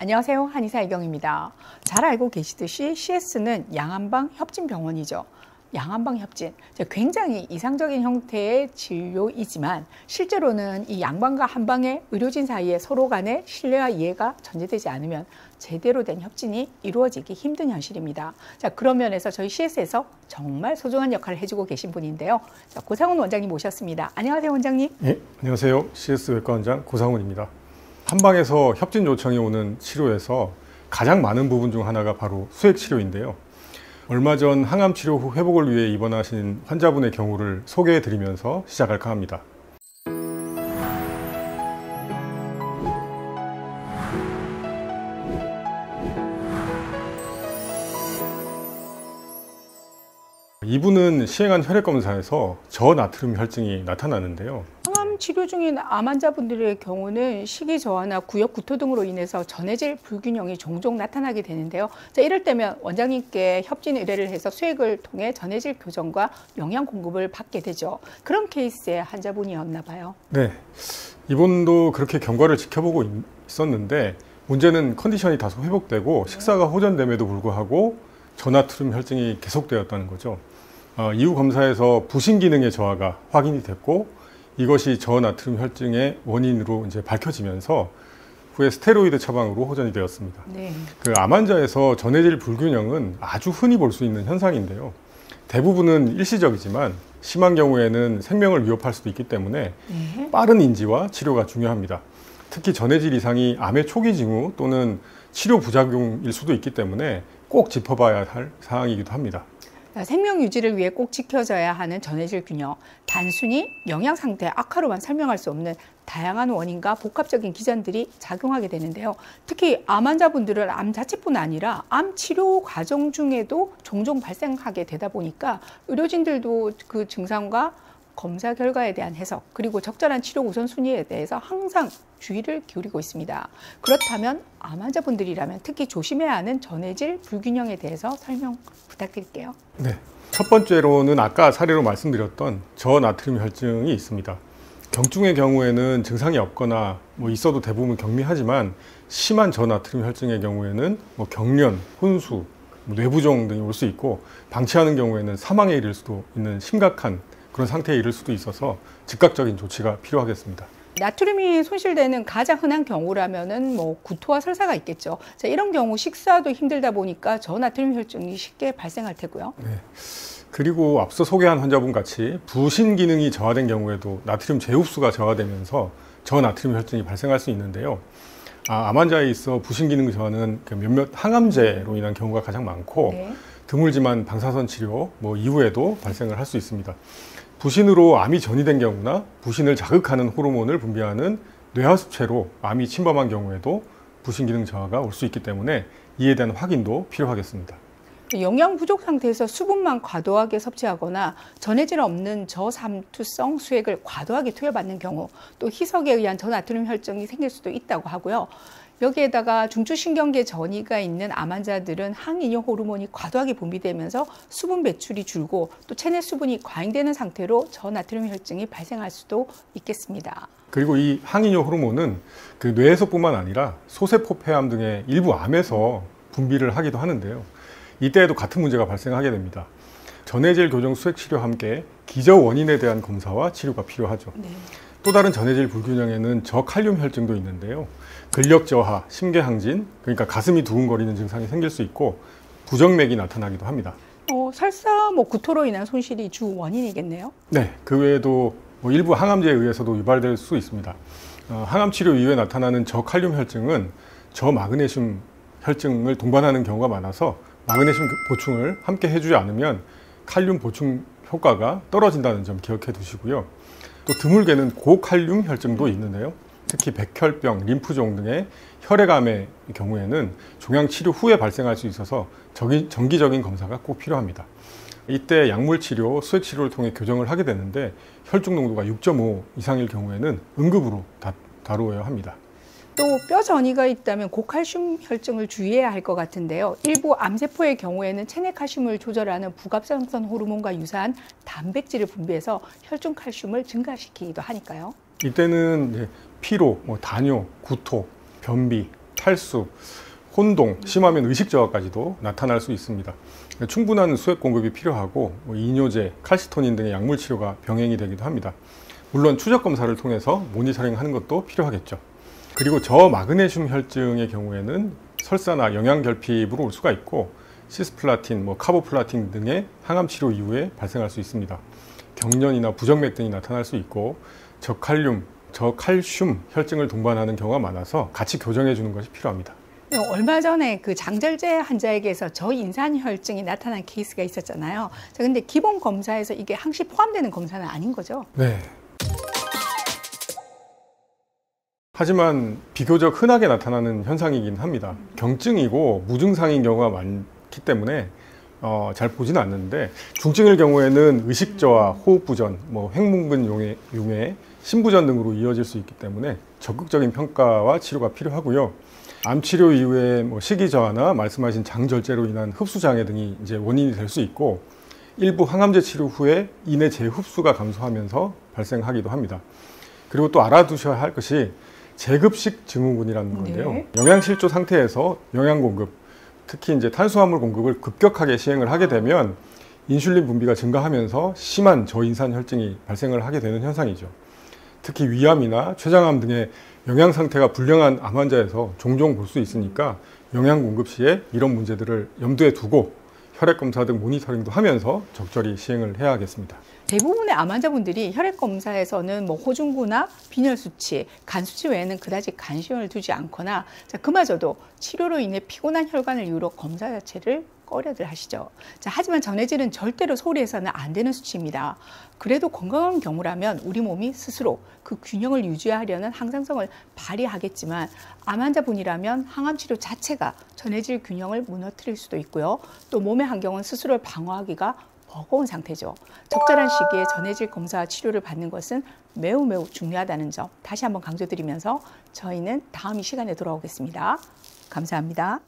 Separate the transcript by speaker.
Speaker 1: 안녕하세요. 한의사 이경입니다. 잘 알고 계시듯이 CS는 양안방 협진병원이죠. 양안방 협진, 굉장히 이상적인 형태의 진료이지만 실제로는 이 양방과 한방의 의료진 사이에 서로 간의 신뢰와 이해가 전제되지 않으면 제대로 된 협진이 이루어지기 힘든 현실입니다. 자, 그런 면에서 저희 CS에서 정말 소중한 역할을 해주고 계신 분인데요. 자, 고상훈 원장님 모셨습니다. 안녕하세요, 원장님.
Speaker 2: 네, 안녕하세요. CS 외과 원장 고상훈입니다. 한방에서 협진 요청이 오는 치료에서 가장 많은 부분 중 하나가 바로 수액 치료인데요. 얼마 전 항암 치료 후 회복을 위해 입원하신 환자분의 경우를 소개해 드리면서 시작할까 합니다. 이분은 시행한 혈액 검사에서 저나트륨 혈증이 나타나는데요.
Speaker 1: 항암 치료 중인 암 환자분들의 경우는 식이 저하나 구역 구토 등으로 인해서 전해질 불균형이 종종 나타나게 되는데요. 자, 이럴 때면 원장님께 협진 의뢰를 해서 수액을 통해 전해질 교정과 영양 공급을 받게 되죠. 그런 케이스의 환자분이었나 봐요.
Speaker 2: 네, 이분도 그렇게 경과를 지켜보고 있었는데 문제는 컨디션이 다소 회복되고 식사가 호전됨에도 불구하고 저나트륨 혈증이 계속되었다는 거죠. 이후 검사에서 부신 기능의 저하가 확인이 됐고 이것이 저나트륨 혈증의 원인으로 이제 밝혀지면서 후에 스테로이드 처방으로 호전이 되었습니다.
Speaker 1: 네.
Speaker 2: 그 암 환자에서 전해질 불균형은 아주 흔히 볼 수 있는 현상인데요. 대부분은 일시적이지만 심한 경우에는 생명을 위협할 수도 있기 때문에 빠른 인지와 치료가 중요합니다. 특히 전해질 이상이 암의 초기 징후 또는 치료 부작용일 수도 있기 때문에 꼭 짚어봐야 할 사항이기도 합니다.
Speaker 1: 생명 유지를 위해 꼭 지켜져야 하는 전해질 균형. 단순히 영양 상태 악화로만 설명할 수 없는 다양한 원인과 복합적인 기전들이 작용하게 되는데요. 특히 암 환자분들은 암 자체뿐 아니라 암 치료 과정 중에도 종종 발생하게 되다 보니까 의료진들도 그 증상과 검사 결과에 대한 해석 그리고 적절한 치료 우선순위에 대해서 항상 주의를 기울이고 있습니다. 그렇다면 암 환자분들이라면 특히 조심해야 하는 전해질 불균형에 대해서 설명 부탁드릴게요.
Speaker 2: 네, 첫 번째로는 아까 사례로 말씀드렸던 저나트륨 혈증이 있습니다. 경증의 경우에는 증상이 없거나 있어도 대부분 경미하지만 심한 저나트륨 혈증의 경우에는 경련, 혼수, 뇌부종 등이 올 수 있고 방치하는 경우에는 사망에 이를 수도 있는 심각한 그런 상태에 이를 수도 있어서 즉각적인 조치가 필요하겠습니다.
Speaker 1: 나트륨이 손실되는 가장 흔한 경우라면은 구토와 설사가 있겠죠. 자, 이런 경우 식사도 힘들다 보니까 저나트륨 혈증이 쉽게 발생할 테고요.
Speaker 2: 네. 그리고 앞서 소개한 환자분 같이 부신 기능이 저하된 경우에도 나트륨 재흡수가 저하되면서 저나트륨 혈증이 발생할 수 있는데요. 암 환자에 있어 부신 기능 저하는 몇몇 항암제로 인한 경우가 가장 많고
Speaker 1: 네.
Speaker 2: 드물지만 방사선 치료 이후에도 발생을 할 수 있습니다. 부신으로 암이 전이된 경우나 부신을 자극하는 호르몬을 분비하는 뇌하수체로 암이 침범한 경우에도 부신 기능 저하가 올 수 있기 때문에 이에 대한 확인도 필요하겠습니다.
Speaker 1: 영양 부족 상태에서 수분만 과도하게 섭취하거나 전해질 없는 저삼투성 수액을 과도하게 투여받는 경우 또 희석에 의한 저나트륨 혈증이 생길 수도 있다고 하고요. 여기에다가 중추신경계 전이가 있는 암 환자들은 항이뇨 호르몬이 과도하게 분비되면서 수분 배출이 줄고 또 체내 수분이 과잉되는 상태로 저나트륨 혈증이 발생할 수도 있겠습니다.
Speaker 2: 그리고 이 항이뇨 호르몬은 그 뇌에서뿐만 아니라 소세포 폐암 등의 일부 암에서 분비를 하기도 하는데요. 이때에도 같은 문제가 발생하게 됩니다. 전해질 교정 수액 치료와 함께 기저 원인에 대한 검사와 치료가 필요하죠.
Speaker 1: 네.
Speaker 2: 또 다른 전해질 불균형에는 저칼륨 혈증도 있는데요. 근력 저하, 심계항진, 그러니까 가슴이 두근거리는 증상이 생길 수 있고 부정맥이 나타나기도 합니다.
Speaker 1: 설사, 구토로 인한 손실이 주 원인이겠네요.
Speaker 2: 네, 그 외에도 일부 항암제에 의해서도 유발될 수 있습니다. 항암 치료 이후에 나타나는 저칼륨 혈증은 저마그네슘 혈증을 동반하는 경우가 많아서 마그네슘 보충을 함께 해주지 않으면 칼륨 보충 효과가 떨어진다는 점 기억해 두시고요. 또 드물게는 고칼륨 혈증도 있는데요. 특히 백혈병, 림프종 등의 혈액암의 경우에는 종양 치료 후에 발생할 수 있어서 정기적인 검사가 꼭 필요합니다. 이때 약물 치료, 수액 치료를 통해 교정을 하게 되는데 혈중 농도가 6.5 이상일 경우에는 응급으로 다루어야 합니다.
Speaker 1: 또 뼈 전이가 있다면 고칼슘 혈증을 주의해야 할 것 같은데요. 일부 암세포의 경우에는 체내 칼슘을 조절하는 부갑상선 호르몬과 유사한 단백질을 분비해서 혈중 칼슘을 증가시키기도 하니까요.
Speaker 2: 이때는 피로, 다뇨, 구토, 변비, 탈수, 혼동, 심하면 의식 저하까지도 나타날 수 있습니다. 충분한 수액 공급이 필요하고 이뇨제, 칼시토닌 등의 약물 치료가 병행이 되기도 합니다. 물론 추적 검사를 통해서 모니터링 하는 것도 필요하겠죠. 그리고 저마그네슘 혈증의 경우에는 설사나 영양 결핍으로 올 수가 있고 시스플라틴, 카보플라틴 등의 항암 치료 이후에 발생할 수 있습니다. 경련이나 부정맥 등이 나타날 수 있고 저칼슘 혈증을 동반하는 경우가 많아서 같이 교정해 주는 것이 필요합니다.
Speaker 1: 얼마 전에 그 장절제 환자에게서 저인산 혈증이 나타난 케이스가 있었잖아요. 자, 근데 기본 검사에서 이게 항시 포함되는 검사는 아닌 거죠?
Speaker 2: 네. 하지만 비교적 흔하게 나타나는 현상이긴 합니다. 경증이고 무증상인 경우가 많기 때문에 잘 보지는 않는데 중증일 경우에는 의식저하, 호흡부전, 횡문근 용해, 심부전 등으로 이어질 수 있기 때문에 적극적인 평가와 치료가 필요하고요. 암치료 이후에 식이저하나 말씀하신 장절제로 인한 흡수장애 등이 이제 원인이 될 수 있고 일부 항암제 치료 후에 인해 재흡수가 감소하면서 발생하기도 합니다. 그리고 또 알아두셔야 할 것이 재급식 증후군이라는 건데요.
Speaker 1: 네.
Speaker 2: 영양실조 상태에서 영양 공급, 특히 이제 탄수화물 공급을 급격하게 시행을 하게 되면 인슐린 분비가 증가하면서 심한 저인산 혈증이 발생을 하게 되는 현상이죠. 특히 위암이나 췌장암 등의 영양 상태가 불량한 암 환자에서 종종 볼 수 있으니까 영양 공급 시에 이런 문제들을 염두에 두고 혈액 검사 등 모니터링도 하면서 적절히 시행을 해야 하겠습니다.
Speaker 1: 대부분의 암 환자분들이 혈액 검사에서는 호중구나 빈혈 수치, 간 수치 외에는 그다지 관심을 두지 않거나 그마저도 치료로 인해 피곤한 혈관을 이유로 검사 자체를 꺼려들 하시죠. 하지만 전해질은 절대로 소홀히 해서는 안 되는 수치입니다. 그래도 건강한 경우라면 우리 몸이 스스로 그 균형을 유지하려는 항상성을 발휘하겠지만 암 환자분이라면 항암 치료 자체가 전해질 균형을 무너뜨릴 수도 있고요. 또 몸의 환경은 스스로를 방어하기가 버거운 상태죠. 적절한 시기에 전해질 검사와 치료를 받는 것은 매우 중요하다는 점 다시 한번 강조드리면서 저희는 다음 이 시간에 돌아오겠습니다. 감사합니다.